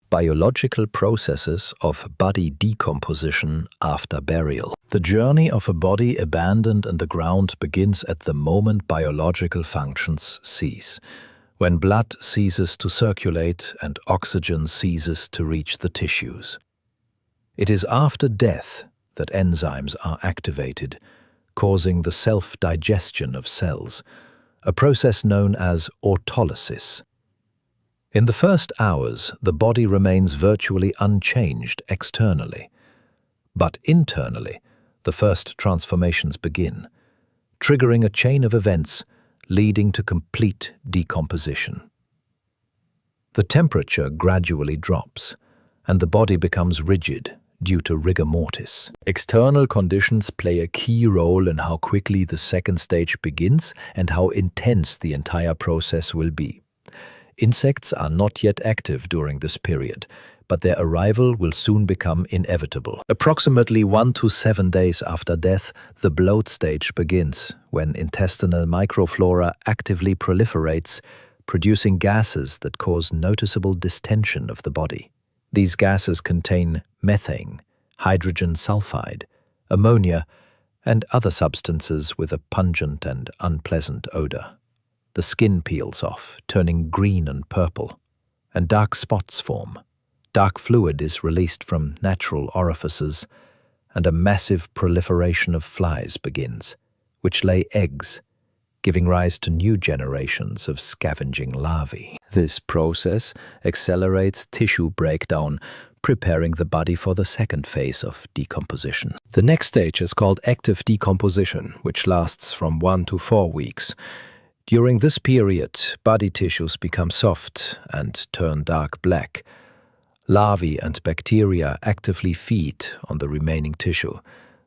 Biological processes of body decomposition after burial. The journey of a body abandoned in the ground begins at the moment biological functions cease, when blood ceases to circulate and oxygen ceases to reach the tissues. It is after death that enzymes are activated, causing the self-digestion of cells, a process known as autolysis. In the first hours, the body remains virtually unchanged externally. But internally, the first transformations begin, triggering a chain of events leading to complete decomposition. The temperature gradually drops, and the body becomes rigid due to rigor mortis. External conditions play a key role in how quickly the second stage begins and how intense the entire process will be. Insects are not yet active during this period, but their arrival will soon become inevitable. Approximately 1 to 7 days after death, the bloat stage begins, when intestinal microflora actively proliferates, producing gases that cause noticeable distension of the body. These gases contain methane, hydrogen sulfide, ammonia, and other substances with a pungent and unpleasant odor. The skin peels off, turning green and purple, and dark spots form. Dark fluid is released from natural orifices, and a massive proliferation of flies begins, which lay eggs, giving rise to new generations of scavenging larvae. This process accelerates tissue breakdown, preparing the body for the second phase of decomposition. The next stage is called active decomposition, which lasts from 1 to 4 weeks. During this period, body tissues become soft and turn dark black. Larvae and bacteria actively feed on the remaining tissue,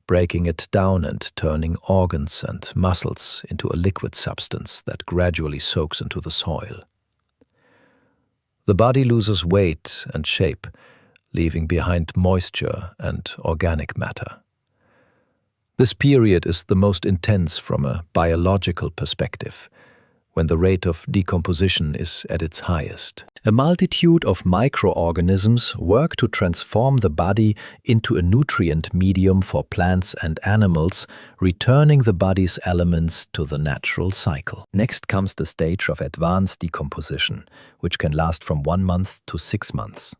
breaking it down and turning organs and muscles into a liquid substance that gradually soaks into the soil. The body loses weight and shape, leaving behind moisture and organic matter. This period is the most intense from a biological perspective, when the rate of decomposition is at its highest. A multitude of microorganisms work to transform the body into a nutrient medium for plants and animals, returning the body's elements to the natural cycle. Next comes the stage of advanced decomposition, which can last from 1 month to 6 months.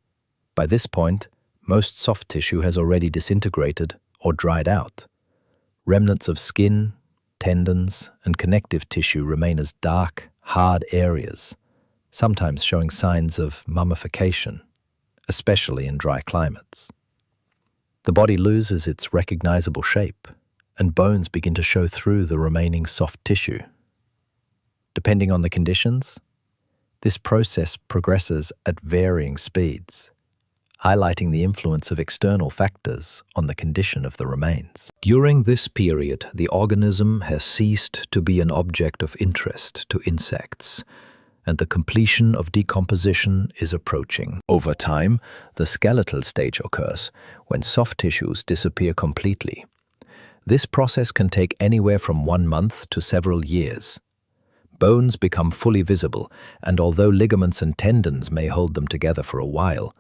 By this point, most soft tissue has already disintegrated or dried out. Remnants of skin, tendons, and connective tissue remain as dark, hard areas, sometimes showing signs of mummification, especially in dry climates. The body loses its recognizable shape, and bones begin to show through the remaining soft tissue. Depending on the conditions, this process progresses at varying speeds, highlighting the influence of external factors on the condition of the remains. During this period, the organism has ceased to be an object of interest to insects, and the completion of decomposition is approaching. Over time, the skeletal stage occurs, when soft tissues disappear completely. This process can take anywhere from 1 month to several years. Bones become fully visible, and although ligaments and tendons may hold them together for a while,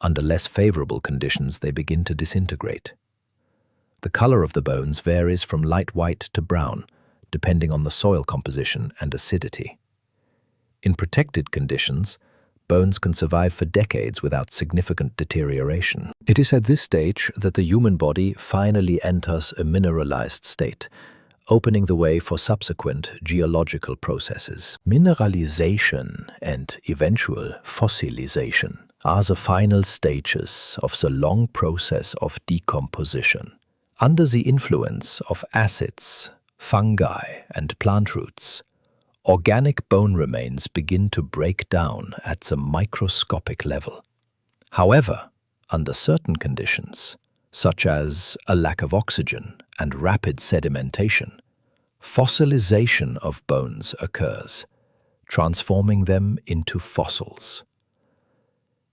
under less favorable conditions they begin to disintegrate. The color of the bones varies from light white to brown, depending on the soil composition and acidity. In protected conditions, bones can survive for decades without significant deterioration. It is at this stage that the human body finally enters a mineralized state, opening the way for subsequent geological processes. Mineralization and eventual fossilization are the final stages of the long process of decomposition. Under the influence of acids, fungi, and plant roots, organic bone remains begin to break down at the microscopic level. However, under certain conditions, such as a lack of oxygen and rapid sedimentation, fossilization of bones occurs, transforming them into fossils.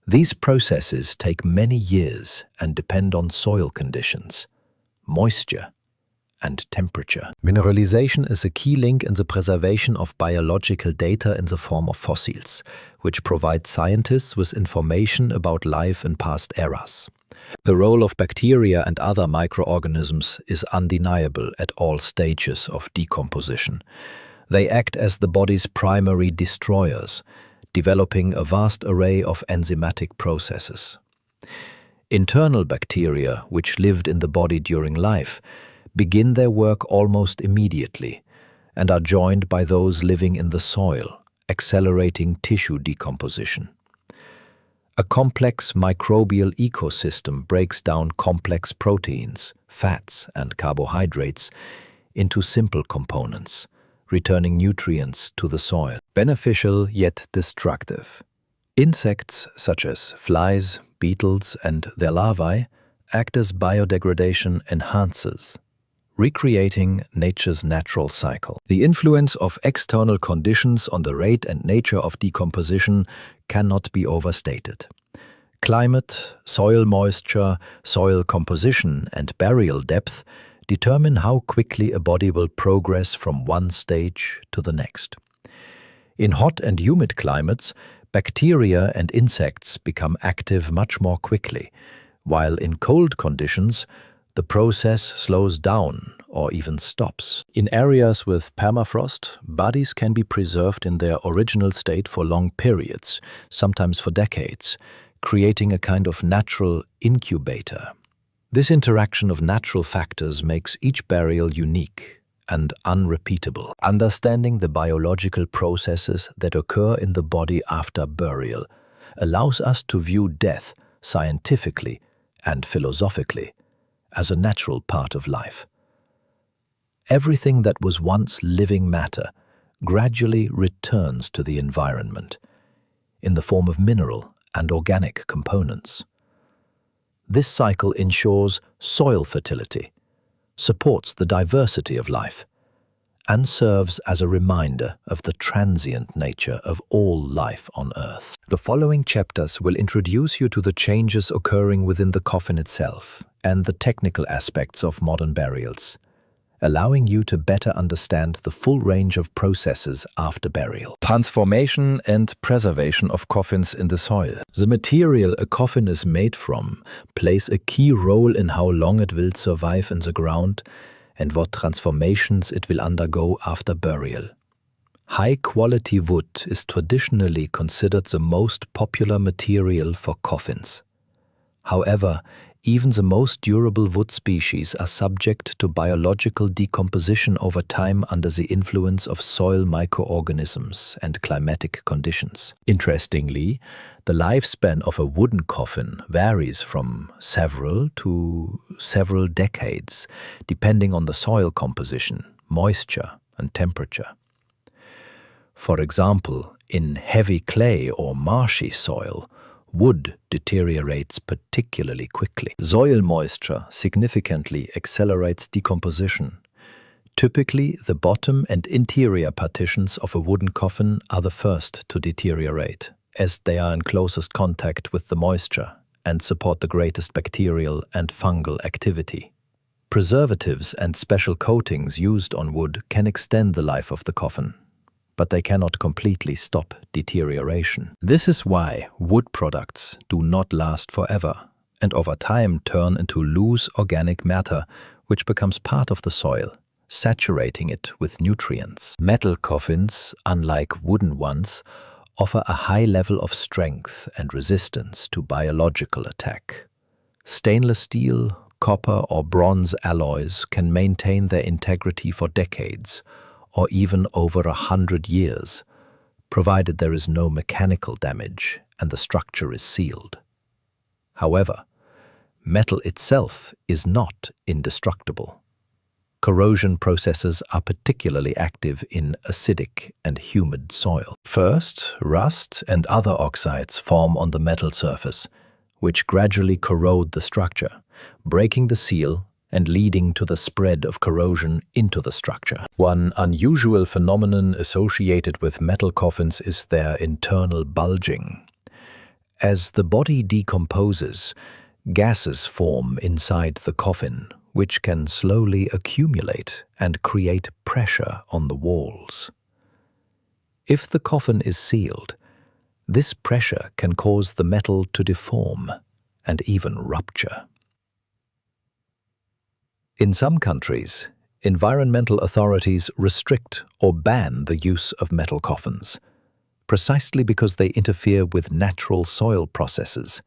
These processes take many years and depend on soil conditions, moisture, and temperature. Mineralization is a key link in the preservation of biological data in the form of fossils, which provide scientists with information about life in past eras. The role of bacteria and other microorganisms is undeniable at all stages of decomposition. They act as the body's primary destroyers, developing a vast array of enzymatic processes. Internal bacteria, which lived in the body during life, begin their work almost immediately and are joined by those living in the soil, accelerating tissue decomposition. A complex microbial ecosystem breaks down complex proteins, fats, and carbohydrates into simple components, returning nutrients to the soil. Beneficial yet destructive. Insects such as flies, beetles, and their larvae act as biodegradation enhancers, recreating nature's natural cycle. The influence of external conditions on the rate and nature of decomposition cannot be overstated. Climate, soil moisture, soil composition, and burial depth determine how quickly a body will progress from one stage to the next. In hot and humid climates, bacteria and insects become active much more quickly, while in cold conditions, the process slows down or even stops. In areas with permafrost, bodies can be preserved in their original state for long periods, sometimes for decades, creating a kind of natural incubator. This interaction of natural factors makes each burial unique and unrepeatable. Understanding the biological processes that occur in the body after burial allows us to view death scientifically and philosophically as a natural part of life. Everything that was once living matter gradually returns to the environment in the form of mineral and organic components. This cycle ensures soil fertility, supports the diversity of life, and serves as a reminder of the transient nature of all life on Earth. The following chapters will introduce you to the changes occurring within the coffin itself and the technical aspects of modern burials, allowing you to better understand the full range of processes after burial. Transformation and preservation of coffins in the soil. The material a coffin is made from plays a key role in how long it will survive in the ground and what transformations it will undergo after burial. High-quality wood is traditionally considered the most popular material for coffins. However, even the most durable wood species are subject to biological decomposition over time under the influence of soil microorganisms and climatic conditions. Interestingly, the lifespan of a wooden coffin varies from several to several decades, depending on the soil composition, moisture, and temperature. For example, in heavy clay or marshy soil, wood deteriorates particularly quickly. Soil moisture significantly accelerates decomposition. Typically, the bottom and interior partitions of a wooden coffin are the first to deteriorate, as they are in closest contact with the moisture and support the greatest bacterial and fungal activity. Preservatives and special coatings used on wood can extend the life of the coffin, but they cannot completely stop deterioration. This is why wood products do not last forever and over time turn into loose organic matter which becomes part of the soil, saturating it with nutrients. Metal coffins, unlike wooden ones, offer a high level of strength and resistance to biological attack. Stainless steel, copper or bronze alloys can maintain their integrity for decades, or even over 100 years, provided there is no mechanical damage and the structure is sealed. However, metal itself is not indestructible. Corrosion processes are particularly active in acidic and humid soil. First, rust and other oxides form on the metal surface, which gradually corrode the structure, breaking the seal and leading to the spread of corrosion into the structure. One unusual phenomenon associated with metal coffins is their internal bulging. As the body decomposes, gases form inside the coffin, which can slowly accumulate and create pressure on the walls. If the coffin is sealed, this pressure can cause the metal to deform and even rupture. In some countries, environmental authorities restrict or ban the use of metal coffins, precisely because they interfere with natural soil processes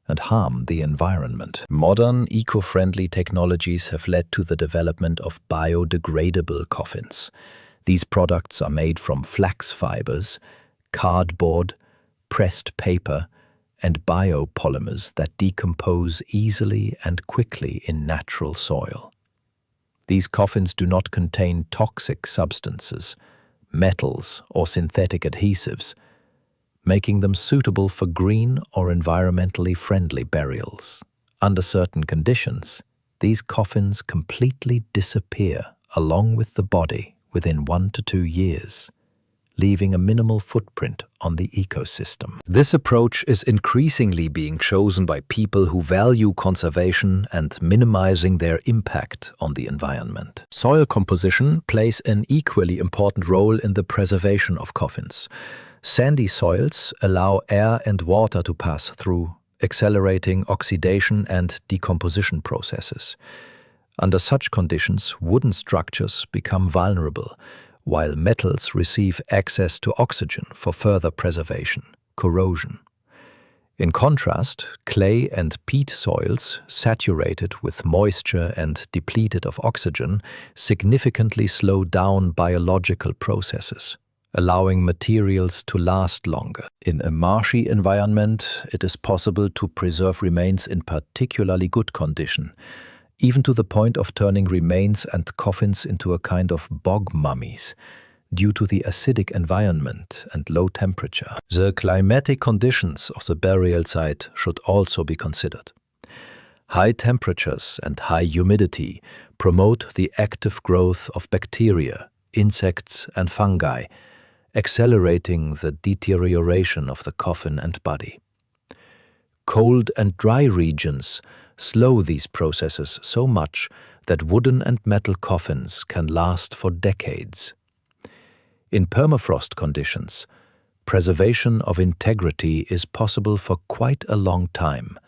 and harm the environment. Modern, eco-friendly technologies have led to the development of biodegradable coffins. These products are made from flax fibers, cardboard, pressed paper, and biopolymers that decompose easily and quickly in natural soil. These coffins do not contain toxic substances, metals, or synthetic adhesives, making them suitable for green or environmentally friendly burials. Under certain conditions, these coffins completely disappear along with the body within 1 to 2 years, leaving a minimal footprint on the ecosystem. This approach is increasingly being chosen by people who value conservation and minimizing their impact on the environment. Soil composition plays an equally important role in the preservation of coffins. Sandy soils allow air and water to pass through, accelerating oxidation and decomposition processes. Under such conditions, wooden structures become vulnerable, while metals receive access to oxygen for further preservation, corrosion. In contrast, clay and peat soils, saturated with moisture and depleted of oxygen, significantly slow down biological processes, allowing materials to last longer. In a marshy environment, it is possible to preserve remains in particularly good condition, even to the point of turning remains and coffins into a kind of bog mummies, due to the acidic environment and low temperature. The climatic conditions of the burial site should also be considered. High temperatures and high humidity promote the active growth of bacteria, insects, and fungi, accelerating the deterioration of the coffin and body. Cold and dry regions slow these processes so much that wooden and metal coffins can last for decades. In permafrost conditions, preservation of integrity is possible for quite a long time,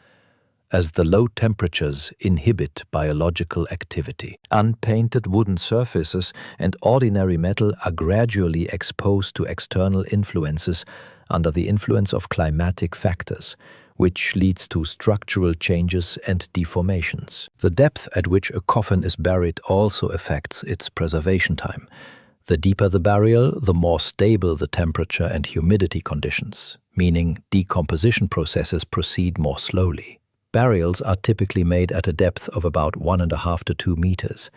as the low temperatures inhibit biological activity. Unpainted wooden surfaces and ordinary metal are gradually exposed to external influences under the influence of climatic factors, which leads to structural changes and deformations. The depth at which a coffin is buried also affects its preservation time. The deeper the burial, the more stable the temperature and humidity conditions, meaning decomposition processes proceed more slowly. Burials are typically made at a depth of about 1.5 to 2 meters,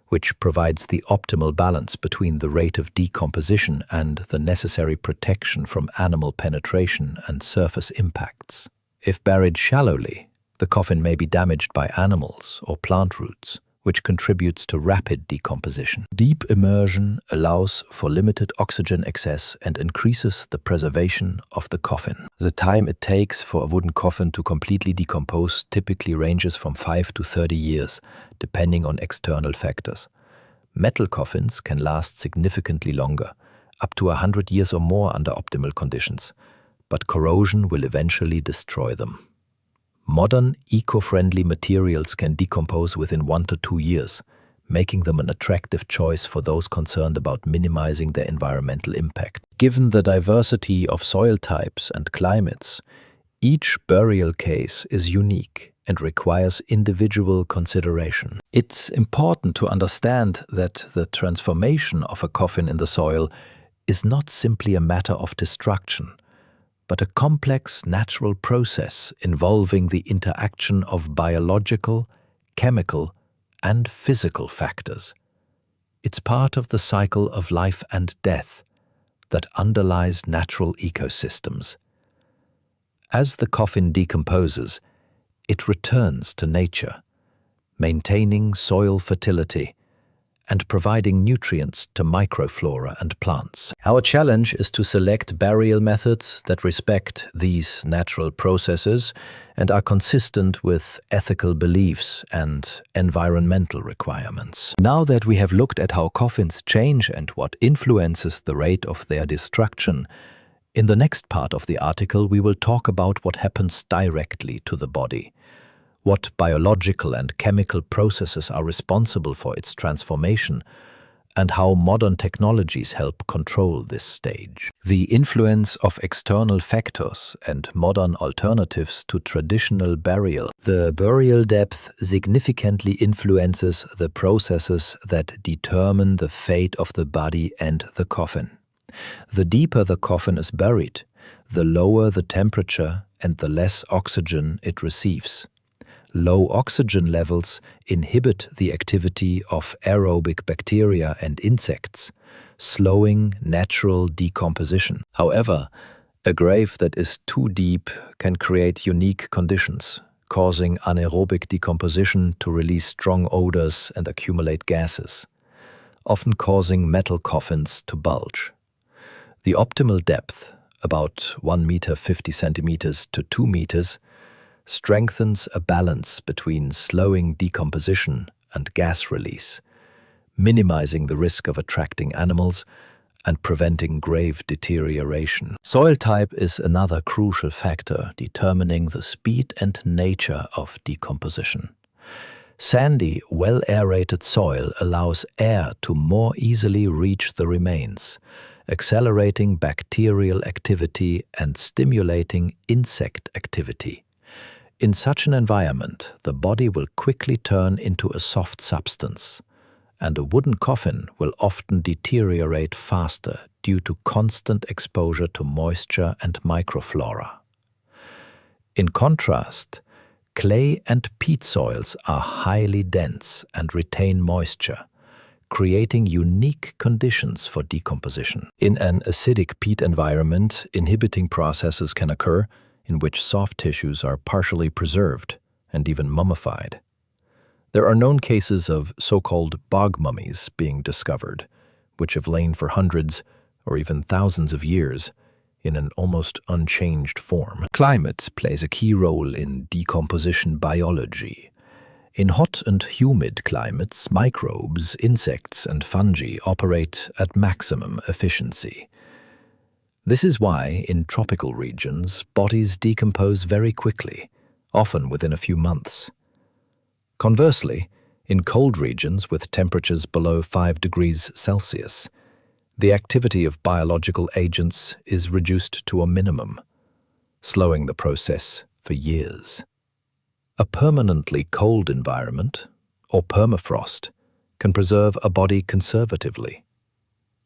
which provides the optimal balance between the rate of decomposition and the necessary protection from animal penetration and surface impacts. If buried shallowly, the coffin may be damaged by animals or plant roots, which contributes to rapid decomposition. Deep immersion allows for limited oxygen access and increases the preservation of the coffin. The time it takes for a wooden coffin to completely decompose typically ranges from 5 to 30 years, depending on external factors. Metal coffins can last significantly longer, up to 100 years or more under optimal conditions, but corrosion will eventually destroy them. Modern, eco-friendly materials can decompose within 1 to 2 years, making them an attractive choice for those concerned about minimizing their environmental impact. Given the diversity of soil types and climates, each burial case is unique and requires individual consideration. It's important to understand that the transformation of a coffin in the soil is not simply a matter of destruction, but a complex natural process involving the interaction of biological, chemical, and physical factors. It's part of the cycle of life and death that underlies natural ecosystems. As the coffin decomposes, it returns to nature, maintaining soil fertility and providing nutrients to microflora and plants. Our challenge is to select burial methods that respect these natural processes and are consistent with ethical beliefs and environmental requirements. Now that we have looked at how coffins change and what influences the rate of their destruction, in the next part of the article we will talk about what happens directly to the body, what biological and chemical processes are responsible for its transformation, and how modern technologies help control this stage. The influence of external factors and modern alternatives to traditional burial. The burial depth significantly influences the processes that determine the fate of the body and the coffin. The deeper the coffin is buried, the lower the temperature and the less oxygen it receives. Low oxygen levels inhibit the activity of aerobic bacteria and insects, slowing natural decomposition. However, a grave that is too deep can create unique conditions, causing anaerobic decomposition to release strong odors and accumulate gases, often causing metal coffins to bulge. The optimal depth, about 1 meter 50 centimeters to 2 meters, strengthens a balance between slowing decomposition and gas release, minimizing the risk of attracting animals and preventing grave deterioration. Soil type is another crucial factor determining the speed and nature of decomposition. Sandy, well-aerated soil allows air to more easily reach the remains, accelerating bacterial activity and stimulating insect activity. In such an environment, the body will quickly turn into a soft substance, and a wooden coffin will often deteriorate faster due to constant exposure to moisture and microflora. In contrast, clay and peat soils are highly dense and retain moisture, creating unique conditions for decomposition. In an acidic peat environment, inhibiting processes can occur in which soft tissues are partially preserved and even mummified. There are known cases of so-called bog mummies being discovered, which have lain for hundreds or even thousands of years in an almost unchanged form. Climate plays a key role in decomposition biology. In hot and humid climates, microbes, insects, and fungi operate at maximum efficiency. This is why, in tropical regions, bodies decompose very quickly, often within a few months. Conversely, in cold regions with temperatures below 5 degrees Celsius, the activity of biological agents is reduced to a minimum, slowing the process for years. A permanently cold environment, or permafrost, can preserve a body conservatively,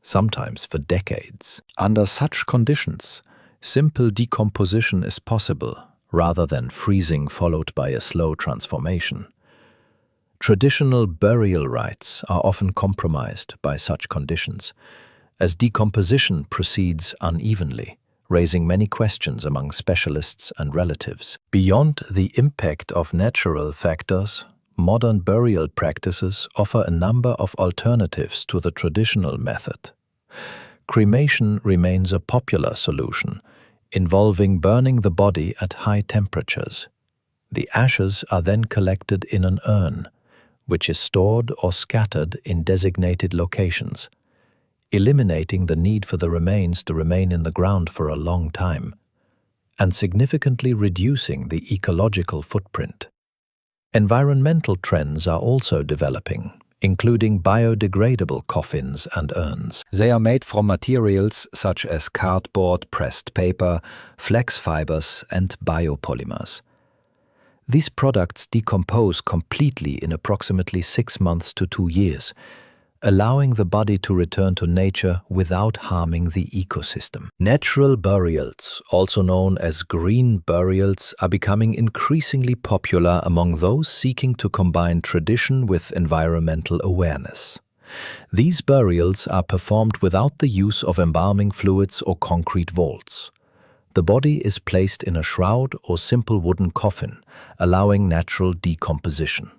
sometimes for decades. Under such conditions, simple decomposition is possible rather than freezing followed by a slow transformation. Traditional burial rites are often compromised by such conditions, as decomposition proceeds unevenly, raising many questions among specialists and relatives. Beyond the impact of natural factors, modern burial practices offer a number of alternatives to the traditional method. Cremation remains a popular solution, involving burning the body at high temperatures. The ashes are then collected in an urn, which is stored or scattered in designated locations, eliminating the need for the remains to remain in the ground for a long time, and significantly reducing the ecological footprint. Environmental trends are also developing, including biodegradable coffins and urns. They are made from materials such as cardboard, pressed paper, flax fibers, and biopolymers. These products decompose completely in approximately 6 months to 2 years, allowing the body to return to nature without harming the ecosystem. Natural burials, also known as green burials, are becoming increasingly popular among those seeking to combine tradition with environmental awareness. These burials are performed without the use of embalming fluids or concrete vaults. The body is placed in a shroud or simple wooden coffin, allowing natural decomposition.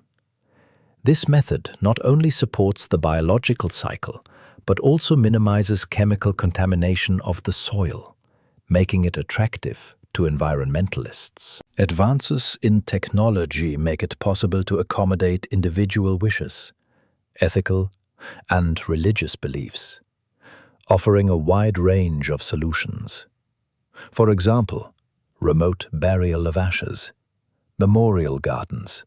This method not only supports the biological cycle, but also minimizes chemical contamination of the soil, making it attractive to environmentalists. Advances in technology make it possible to accommodate individual wishes, ethical and religious beliefs, offering a wide range of solutions. For example, remote burial of ashes, memorial gardens,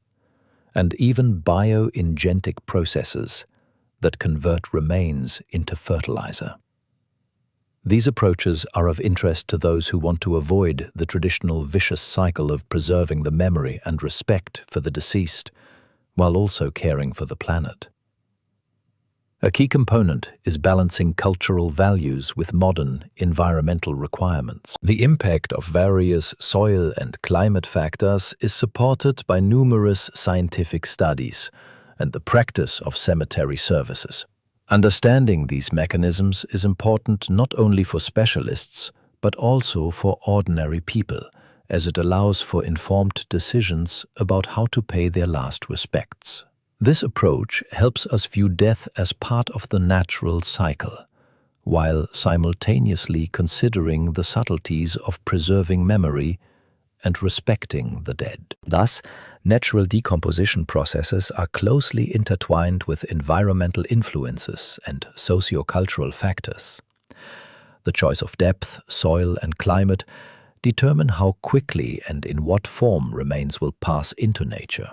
and even bioingentic processes that convert remains into fertilizer. These approaches are of interest to those who want to avoid the traditional vicious cycle of preserving the memory and respect for the deceased, while also caring for the planet. A key component is balancing cultural values with modern environmental requirements. The impact of various soil and climate factors is supported by numerous scientific studies and the practice of cemetery services. Understanding these mechanisms is important not only for specialists, but also for ordinary people, as it allows for informed decisions about how to pay their last respects. This approach helps us view death as part of the natural cycle, while simultaneously considering the subtleties of preserving memory and respecting the dead. Thus, natural decomposition processes are closely intertwined with environmental influences and sociocultural factors. The choice of depth, soil, and climate determine how quickly and in what form remains will pass into nature,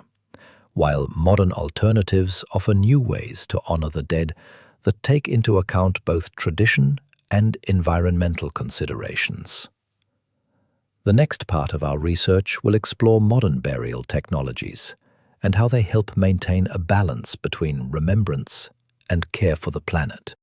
while modern alternatives offer new ways to honor the dead that take into account both tradition and environmental considerations. The next part of our research will explore modern burial technologies and how they help maintain a balance between remembrance and care for the planet.